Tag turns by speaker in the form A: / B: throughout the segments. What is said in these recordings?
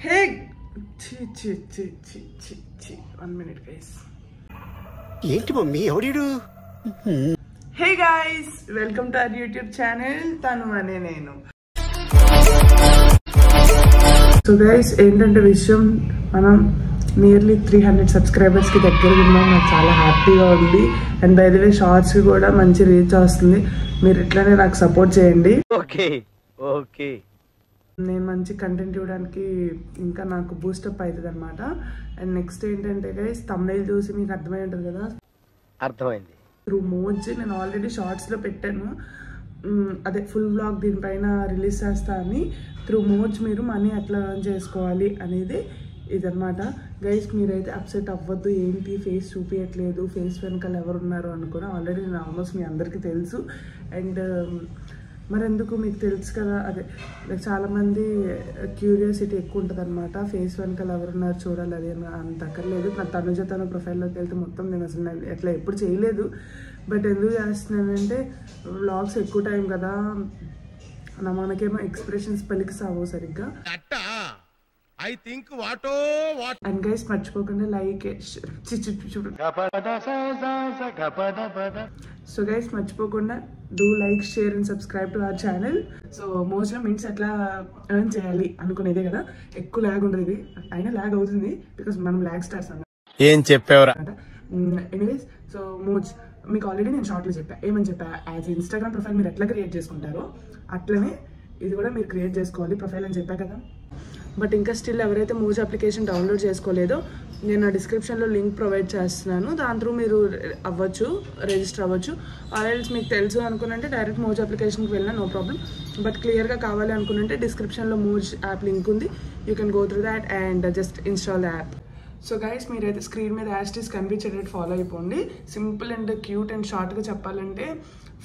A: Hey, 1 minute, guys.
B: ఏంటి mummy ఎవడు?
A: Hey guys, welcome to our YouTube channel. Tanu ane nenu. So guys, ఏంటంటే విషయం మనం nearly 300 subscribers కి దగ్గర ఉన్నాం. నాకు చాలా హ్యాపీగా ఉంది. And by the way shorts కి కూడా మంచి రీచ్ వస్తుంది. మీరు ఇట్లానే నాకు సపోర్ట్ చేయండి.
B: Okay okay.
A: నేను మంచి కంటెంట్ ఇవ్వడానికి ఇంకా నాకు బూస్టప్ అవుతుంది అనమాట. అండ్ నెక్స్ట్ ఏంటంటే గైస్, థంబ్నెయిల్ చూసి మీకు అర్థమై ఉంటుంది కదా,
B: అర్థమైంది.
A: త్రూ మోజ్ నేను ఆల్రెడీ షార్ట్స్లో పెట్టాను, అదే ఫుల్ వ్లాగ్ దీనిపైన రిలీజ్ చేస్తా అని. త్రూ మోజ్ మీరు మనీ ఎట్లా ఎర్న్ చేసుకోవాలి అనేది ఇదనమాట. గైస్ మీరైతే అప్సెట్ అవ్వద్దు. ఏంటి ఫేస్ చూపించట్లేదు, ఫేస్ వెనకాల ఎవరు ఉన్నారు అనుకున్నా. ఆల్రెడీ నేను ఆల్మోస్ట్ మీ అందరికీ తెలుసు. అండ్ మరెందుకు మీకు తెలుసు కదా, అదే చాలామంది క్యూరియాసిటీ ఎక్కువ ఉంటుంది అనమాట. ఫేస్ వెనకాల ఎవరున్నారు చూడాలి, అది అంత అక్కర్లేదు. నా తన ప్రొఫైల్లోకి వెళ్తే మొత్తం నేను అసలు ఎట్లా ఎప్పుడు చేయలేదు. బట్ ఎందుకు చేస్తున్నానంటే వ్లాగ్స్ ఎక్కువ టైం కదా, మనకేమో ఎక్స్ప్రెషన్స్ పలికి సావు సరిగ్గా. అండ్ గైస్ మర్చిపోకుండా లైక్, సో గైస్ మర్చిపోకుండా do like, share and subscribe to our channel. So మోస్ట్గా మినిట్స్ ఎట్లా ఎర్న్ చేయాలి అనుకునేదే కదా. ఎక్కువ ల్యాగ్ ఉంటుంది, ఇది అయినా ల్యాగ్ అవుతుంది బికాస్ మనం ల్యాగ్ స్టార్స్ అన్నమాట.
B: ఏం చెప్పేవరా?
A: ఎనీవేస్, సో మోజ్ మీకు ఆల్రెడీ నేను షార్ట్లో ఏమని చెప్పా, యాజ్ ఇన్స్టాగ్రామ్ ప్రొఫైల్ మీరు ఎట్లా క్రియేట్ చేసుకుంటారో అట్లనే ఇది కూడా మీరు క్రియేట్ చేసుకోవాలి ప్రొఫైల్ అని చెప్పా కదా. బట్ ఇంకా స్టిల్ ఎవరైతే మోజ్ అప్లికేషన్ డౌన్లోడ్ చేసుకోలేదో, నేను నా డిస్క్రిప్షన్లో లింక్ ప్రొవైడ్ చేస్తున్నాను. దాని త్రూ మీరు అవ్వచ్చు, రిజిస్టర్ అవ్వచ్చు. ఆర్ఎల్స్ మీకు తెలుసు అనుకున్నంటే డైరెక్ట్ మోజ్ అప్లికేషన్కి వెళ్ళినా నో ప్రాబ్లం. బట్ క్లియర్గా కావాలి అనుకున్నంటే డిస్క్రిప్షన్లో మోజ్ యాప్ లింక్ ఉంది. You can go through that and just install the app. So guys మీరైతే స్క్రీన్ మీద యాస్టీస్ కనిపించేటట్టు ఫాలో అయిపోండి. సింపుల్ అండ్ క్యూట్ అండ్ షార్ట్గా చెప్పాలంటే,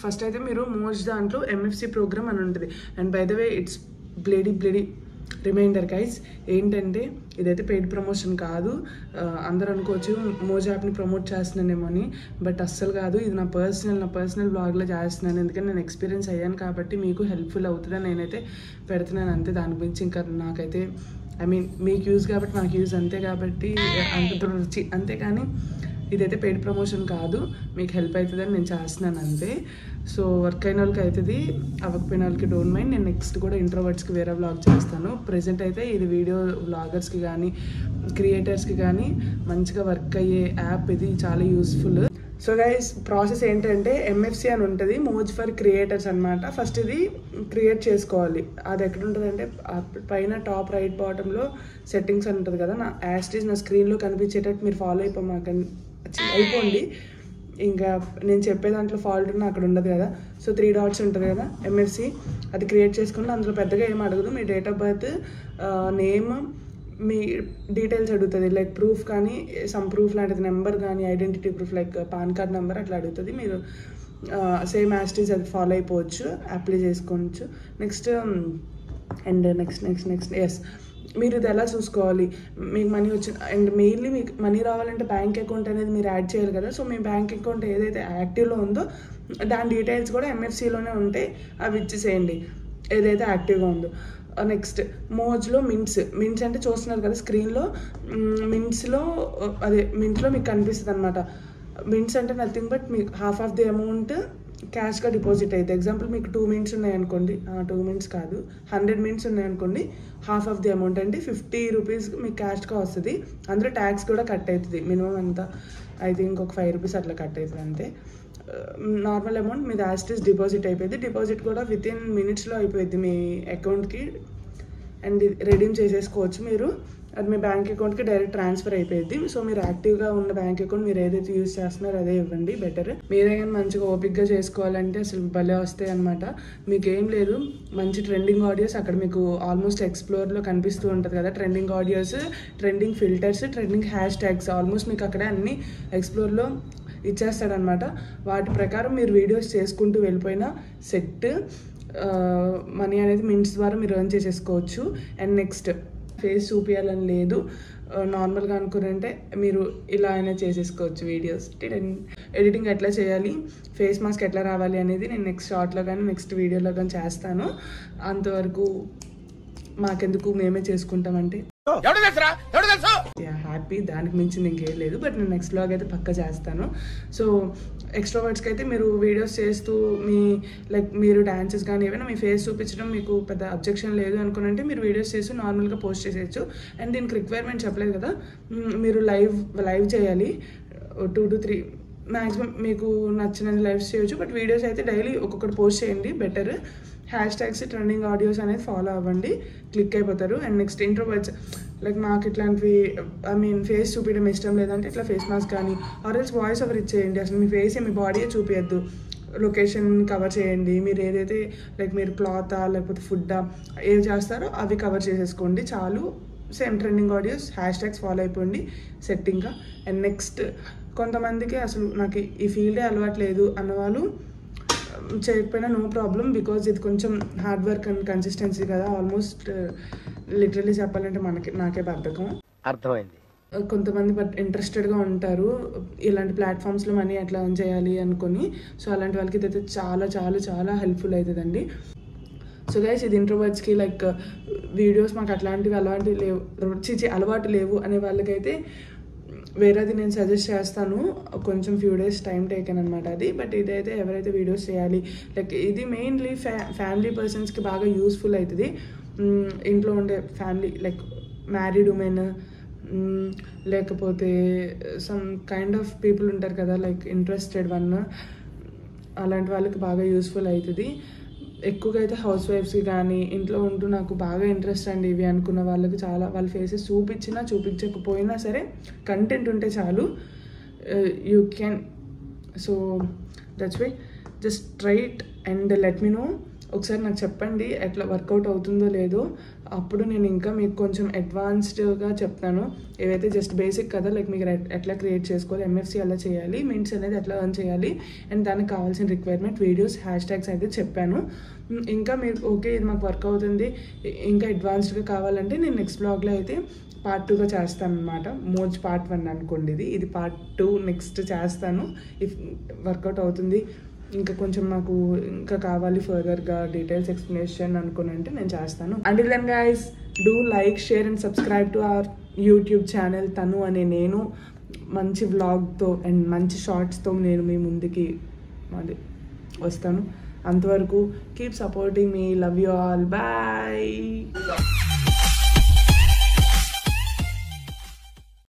A: ఫస్ట్ అయితే మీరు మోజ్ దాంట్లో MFC ప్రోగ్రామ్ అని ఉంటుంది. And by the way it's bloody reminder guys, ఏంటంటే ఇదైతే పెయిడ్ ప్రమోషన్ కాదు. అందరూ అనుకోవచ్చు మోజ్ యాప్ని ప్రమోట్ చేస్తున్నానేమో అని, బట్ అస్సలు కాదు. ఇది నా పర్సనల్ బ్లాగ్లో చేస్తున్నాను. ఎందుకంటే నేను ఎక్స్పీరియన్స్ అయ్యాను కాబట్టి మీకు హెల్ప్ఫుల్ అవుతుందని నేనైతే పెడుతున్నాను అంతే. దాని గురించి ఇంకా నాకైతే మీకు యూజ్ కాబట్టి నాకు యూజ్ అంతే, కాబట్టి అంత రుచి అంతే. కానీ ఇదైతే పెయిడ్ ప్రమోషన్ కాదు, మీకు హెల్ప్ అవుతుందని నేను చేస్తున్నాను అంతే. సో వర్క్ అయిన వాళ్ళకి అవుతుంది, అవ్వకపోయిన వాళ్ళకి డోంట్ మైండ్. నేను నెక్స్ట్ కూడా ఇంట్రోవర్ట్స్కి వేరే వ్లాగ్ చేస్తాను. ప్రెజెంట్ అయితే ఇది వీడియో వ్లాగర్స్కి కానీ క్రియేటర్స్కి కానీ మంచిగా వర్క్ అయ్యే యాప్. ఇది చాలా యూస్ఫుల్. సో గైస్ ప్రాసెస్ ఏంటంటే MFC అని ఉంటుంది, మోజ్ ఫర్ క్రియేటర్స్ అనమాట. ఫస్ట్ ఇది క్రియేట్ చేసుకోవాలి. అది ఎక్కడ ఉంటుందంటే పైన టాప్ రైట్ బాటంలో సెట్టింగ్స్ అని ఉంటుంది కదా. నా యాస్టీస్ నా స్క్రీన్లో కనిపించేటట్టు మీరు ఫాలో అయిపోండి. ఇంకా నేను చెప్పే దాంట్లో ఫాల్ట్ ఉన్నా అక్కడ ఉండదు కదా. సో 3 డాట్స్ ఉంటుంది కదా MFC, అది క్రియేట్ చేసుకుంటే అందులో పెద్దగా ఏం అడగదు. మీ డేట్ ఆఫ్ బర్త్, నేమ్, మీ డీటెయిల్స్ అడుగుతుంది. లైక్ ప్రూఫ్ కానీ సమ్ ప్రూఫ్ లాంటిది, నెంబర్ కానీ identity proof like PAN card number అట్లా అడుగుతుంది. మీరు సేమ్ యాస్టీస్ అది ఫాలో అయిపోవచ్చు, అప్లై చేసుకోవచ్చు. నెక్స్ట్ ఎస్, మీరు ఇది ఎలా చూసుకోవాలి, మీకు మనీ వచ్చింది. అండ్ మెయిన్లీ మీకు మనీ రావాలంటే బ్యాంక్ అకౌంట్ అనేది మీరు యాడ్ చేయాలి కదా. సో మీ బ్యాంక్ అకౌంట్ ఏదైతే యాక్టివ్లో ఉందో దాని డీటెయిల్స్ కూడా MFCలోనే ఉంటాయి, అవి ఇచ్చేసేయండి ఏదైతే యాక్టివ్గా ఉందో. నెక్స్ట్ మోజ్లో మింట్స్ అంటే చూస్తున్నారు కదా స్క్రీన్లో. మింట్స్లో మీకు కనిపిస్తుంది అనమాట. మింట్స్ అంటే నథింగ్ బట్ మీకు హాఫ్ ఆఫ్ ది అమౌంట్ క్యాష్గా డిపాజిట్ అయితే. ఎగ్జాంపుల్ మీకు 2 మినిట్స్ ఉన్నాయనుకోండి, 2 మినిట్స్ కాదు 100 మినిట్స్ ఉన్నాయనుకోండి, హాఫ్ ఆఫ్ ది అమౌంట్ అంటే 50 రూపీస్ మీకు క్యాష్గా వస్తుంది. అందులో ట్యాక్స్ కూడా కట్ అవుతుంది. మినిమం ఎంత ఐ థింక్ ఒక 5 రూపీస్ అట్లా కట్ అవుతుంది అంతే. నార్మల్ అమౌంట్ మీద యాస్టీస్ డిపాజిట్ అయిపోయింది. డిపాజిట్ కూడా వితిన్ మినిట్స్లో అయిపోయింది మీ అకౌంట్కి. అండ్ రెడీమ్ చేసేసుకోవచ్చు మీరు. అది మీ బ్యాంక్ అకౌంట్కి డైరెక్ట్ ట్రాన్స్ఫర్ అయిపోయింది. సో మీరు యాక్టివ్గా ఉన్న బ్యాంక్ అకౌంట్ మీరు ఏదైతే యూజ్ చేస్తున్నారో అదే ఇవ్వండి బెటర్. మీరే కానీ మంచిగా ఓపిక్గా చేసుకోవాలంటే అసలు భలే వస్తాయి అనమాట. మీకు ఏం లేదు, మంచి ట్రెండింగ్ ఆడియోస్ అక్కడ మీకు ఆల్మోస్ట్ ఎక్స్ప్లోర్లో కనిపిస్తూ ఉంటుంది కదా. Trending audios, trending filters, trending hash tags almost మీకు అక్కడే అన్ని ఎక్స్ప్లోర్లో ఇచ్చేస్తాడనమాట. వాటి ప్రకారం మీరు వీడియోస్ చేసుకుంటూ వెళ్ళిపోయినా సెట్ మనీ అనేది మింట్స్ ద్వారా మీరు ఎర్న్ చేసేసుకోవచ్చు. అండ్ నెక్స్ట్ ఫేస్ చూపించాలని లేదు, నార్మల్గా అనుకున్నంటే మీరు ఇలా అయినా చేసేసుకోవచ్చు వీడియోస్. ఎడిటింగ్ ఎట్లా చేయాలి, ఫేస్ మాస్క్ ఎట్లా రావాలి అనేది నేను నెక్స్ట్ షార్ట్లో కానీ నెక్స్ట్ వీడియోలో కానీ చేస్తాను. అంతవరకు మాకెందుకు, మేమే చేసుకుంటామంటే హ్యాపీ, దానికి మించింది ఇంకేం లేదు. బట్ నేను నెక్స్ట్ వ్లాగ్ అయితే పక్కా చేస్తాను. సో ఎక్స్ట్రోవర్ట్స్కి అయితే మీరు వీడియోస్ చేస్తూ మీరు డాన్సెస్ కానీ ఏమైనా మీ ఫేస్ చూపించడం మీకు పెద్ద అబ్జెక్షన్ లేదు అనుకునంటే మీరు వీడియోస్ చేసి నార్మల్గా పోస్ట్ చేసేయచ్చు. అండ్ దీనికి రిక్వైర్మెంట్ చెప్పలేదు కదా, మీరు లైవ్ చేయాలి 2 to 3 మ్యాక్సిమం మీకు నచ్చినది లైవ్స్ చేయొచ్చు. బట్ వీడియోస్ అయితే డైలీ ఒక్కొక్కటి పోస్ట్ చేయండి బెటర్. హ్యాష్‌ట్యాగ్స్ ట్రెండింగ్ ఆడియోస్ అనేది ఫాలో అవ్వండి, క్లిక్ అయిపోతారు. అండ్ నెక్స్ట్ ఇంట్రోవర్ట్స్ మాకు ఇట్లాంటివి ఫేస్ చూపించడం ఇష్టం లేదంటే ఇట్లా ఫేస్ మాస్క్ కానీ ఆర్ఎల్స్ వాయిస్ ఓవర్ ఇచ్చేయండి. అసలు మీ ఫేస్ మీ బాడీయే చూపించద్దు, లొకేషన్ కవర్ చేయండి. మీరు ఏదైతే మీరు క్లాతా లేకపోతే ఫుడ్డా ఏవి చేస్తారో అవి కవర్ చేసేసుకోండి చాలు. సేమ్ ట్రెండింగ్ ఆడియోస్ హ్యాష్‌ట్యాగ్స్ ఫాలో అయిపోండి సెట్టింగ్గా. అండ్ నెక్స్ట్ కొంతమందికి అసలు నాకు ఈ ఫీల్డే అలవాట్లేదు అన్నవాళ్ళు చేయకపోయినా నో ప్రాబ్లం, బికాజ్ ఇది కొంచెం హార్డ్ వర్క్ అండ్ కన్సిస్టెన్సీ కదా. ఆల్మోస్ట్ లిటరలీ చెప్పాలంటే నాకే బద్ధకం.
B: అర్థమైంది.
A: కొంతమంది బట్ ఇంట్రెస్టెడ్గా ఉంటారు ఇలాంటి ప్లాట్ఫామ్స్లో మనీ ఎట్లా ఎర్న్ చేయాలి అనుకొని. సో అలాంటి వాళ్ళకి ఇదైతే చాలా చాలా చాలా హెల్ప్ఫుల్ అవుతుందండి. సో గైస్, ఇది ఇంట్రోవర్ట్స్కి వీడియోస్ మాకు అట్లాంటివి అలవాటు లేవు అనే వాళ్ళకైతే వేరేది నేను సజెస్ట్ చేస్తాను. కొంచెం ఫ్యూ డేస్ టైం టేకెన్ అనమాట అది. బట్ ఇదైతే ఎవరైతే వీడియోస్ చేయాలి ఇది మెయిన్లీ ఫ్యామిలీ పర్సన్స్కి బాగా యూస్ఫుల్ అవుతుంది. ఇంట్లో ఉండే ఫ్యామిలీ మ్యారీడ్ ఉమెన్ లేకపోతే సమ్ కైండ్ ఆఫ్ పీపుల్ ఉంటారు కదా ఇంట్రెస్టెడ్ అలాంటి వాళ్ళకి బాగా యూస్ఫుల్ అవుతుంది. ఎక్కువగా అయితే హౌస్ వైఫ్స్కి కానీ ఇంట్లో ఉంటూ నాకు బాగా ఇంట్రెస్ట్ అండి ఇవి అనుకున్న వాళ్ళకి చాలా వాళ్ళ ఫేసెస్ చూపించకపోయినా సరే కంటెంట్ ఉంటే చాలు, you can. So that's why just try it and let me know. ఒకసారి నాకు చెప్పండి ఎట్లా వర్కౌట్ అవుతుందో లేదో, అప్పుడు నేను ఇంకా మీకు కొంచెం అడ్వాన్స్డ్గా చెప్తాను. ఏవైతే జస్ట్ బేసిక్ కదా మీరు ఎట్లా క్రియేట్ చేసుకోవాలి, ఎంఎఫ్సి ఎలా చేయాలి, మింట్స్ అనేది ఎట్లా ఎర్న్ చేయాలి అండ్ దానికి కావాల్సిన రిక్వైర్మెంట్ వీడియోస్ హ్యాష్‌ట్యాగ్స్ అయితే చెప్పాను. ఇంకా మీరు ఓకే ఇది మాకు వర్క్ అవుతుంది ఇంకా అడ్వాన్స్డ్గా కావాలంటే నేను నెక్స్ట్ బ్లాగ్లో అయితే పార్ట్ 2గా చేస్తాను అనమాట. మోజ్ పార్ట్ 1 అనుకోండి, ఇది పార్ట్ 2 నెక్స్ట్ చేస్తాను. ఇఫ్ వర్కౌట్ అవుతుంది ఇంకా కొంచెం నాకు ఇంకా కావాలి ఫర్దర్గా డీటెయిల్స్ ఎక్స్ప్లెనేషన్ అనుకునంటే నేను చేస్తాను. Until then guys, do like, share and subscribe to our YouTube channel. తను అనే నేను మంచి వ్లాగ్తో అండ్ మంచి షార్ట్స్తో నేను మీ ముందుకి వస్తాను. అంతవరకు keep supporting me, love you all, bye.